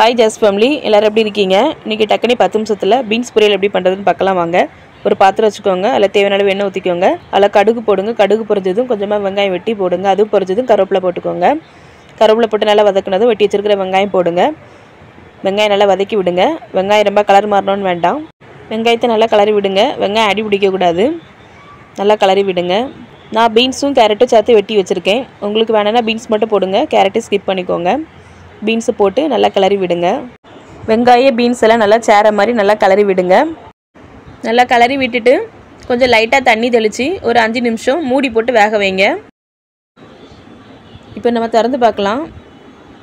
Hi ஜாஸ் family, எல்லோரும் எப்படி இருக்கீங்க? இன்றைக்கி டக்குனி 10 நிமிஷத்தில் பீன்ஸ் பொரியல் எப்படி பண்ணுறதுன்னு பார்க்கலாம் வாங்க. ஒரு பாத்திரம் வச்சுக்கோங்க. அதில் தேவையான அளவு எண்ணெய் ஊற்றிக்கோங்க. அதில் கடுகு போடுங்க. கடுகு பொரிஞ்சதும் கொஞ்சமாக வெங்காயம் வெட்டி போடுங்க. அதுவும் பொரிஞ்சதும் கருவேப்பிலை போட்டுக்கோங்க. கருவேப்பிலை போட்டு நல்லா வதக்குனதும் வெட்டி வச்சுருக்கிற வெங்காயம் போடுங்க. வெங்காயம் நல்லா வதக்கி விடுங்க. வெங்காயம் ரொம்ப கலர் மாறணும்னு வேண்டாம். வெங்காயத்தை நல்லா கிளறி விடுங்க. வெங்காயம் அடி பிடிக்கக்கூடாது. நல்லா கிளறி விடுங்க. நான் பீன்ஸும் கேரட்டும் சேர்த்து வெட்டி வச்சுருக்கேன். உங்களுக்கு வேணும்னா பீன்ஸ் மட்டும் போடுங்க. கேரட்டை ஸ்கிப் பண்ணிக்கோங்க. பீன்ஸை போட்டு நல்லா கிளறி விடுங்க. வெங்காயம் பீன்ஸ் எல்லாம் நல்லா சேர மாதிரி நல்லா கிளறி விடுங்க. நல்லா கிளறி விட்டுட்டு கொஞ்சம் லைட்டாக தண்ணி தெளித்து ஒரு 5 நிமிஷம் மூடி போட்டு வேக வைங்க. இப்போ நம்ம திறந்து பார்க்கலாம்.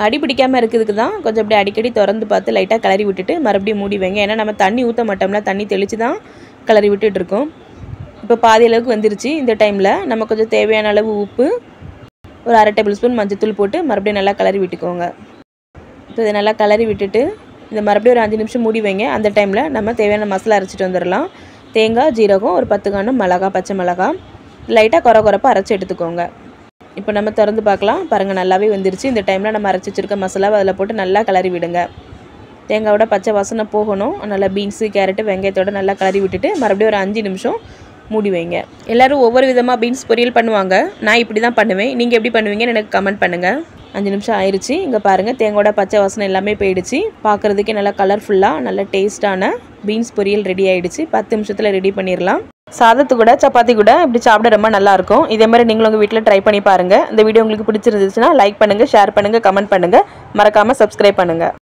அடி பிடிக்காமல் இருக்கிறதுக்கு தான் கொஞ்சம் அப்படி அடிக்கடி திறந்து பார்த்து லைட்டாக கிளறி விட்டுட்டு மறுபடியும் மூடி வைங்க. ஏன்னா நம்ம தண்ணி ஊற்ற மாட்டோம்னா, தண்ணி தெளித்து தான் கிளறி விட்டுட்ருக்கோம். இப்போ பாதி அளவுக்கு வந்துருச்சு. இந்த டைமில் நம்ம கொஞ்சம் தேவையான அளவு உப்பு, ஒரு 1/2 டேபிள் ஸ்பூன் மஞ்சத்தூள் போட்டு மறுபடியும் நல்லா கிளறி விட்டுக்கோங்க. இப்போ இதை நல்லா கிளறி விட்டுட்டு இந்த மறுபடியும் ஒரு 5 நிமிஷம் மூடி வைங்க. அந்த டைமில் நம்ம தேவையான மசாலா அரைச்சிட்டு வந்துடலாம். தேங்காய், ஜீரகம், ஒரு 10 காணும் மிளகா, பச்சை மிளகா லைட்டாக குறப்பாக அரைச்சி எடுத்துக்கோங்க. இப்போ நம்ம திறந்து பார்க்கலாம். பாருங்கள், நல்லாவே வந்துருச்சு. இந்த டைமில் நம்ம அரைச்சி வச்சுருக்க மசாலாவை அதில் போட்டு நல்லா கிளறி விடுங்க. தேங்காயோட பச்சை வாசனை போகணும். நல்லா பீன்ஸு, கேரட்டு, வெங்காயத்தோடு நல்லா கிளறி விட்டுட்டு மறுபடியும் ஒரு 5 நிமிஷம் மூடி வைங்க. எல்லோரும் ஒவ்வொரு விதமாக பீன்ஸ் பொரியல் பண்ணுவாங்க. நான் இப்படி தான் பண்ணுவேன். நீங்கள் எப்படி பண்ணுவீங்கன்னு எனக்கு கமெண்ட் பண்ணுங்கள். 5 நிமிஷம் ஆயிடுச்சு. இங்கே பாருங்கள், தேங்காயோட பச்சை வாசனை எல்லாமே போயிடுச்சு. பார்க்குறதுக்கே நல்லா கலர்ஃபுல்லாக நல்ல டேஸ்ட்டான பீன்ஸ் பொரியல் ரெடி ஆகிடுச்சு. 10 நிமிஷத்தில் ரெடி பண்ணிடலாம். சாதத்து கூட சப்பாத்தி கூட இப்படி சாப்பிட ரொம்ப நல்லாயிருக்கும். இதே மாதிரி நீங்களும் உங்கள் வீட்டில் ட்ரை பண்ணி பாருங்கள். இந்த வீடியோ உங்களுக்கு பிடிச்சிருந்துச்சுன்னா லைக் பண்ணுங்கள், ஷேர் பண்ணுங்கள், கமெண்ட் பண்ணுங்கள். மறக்காமல் சப்ஸ்கிரைப் பண்ணுங்கள்.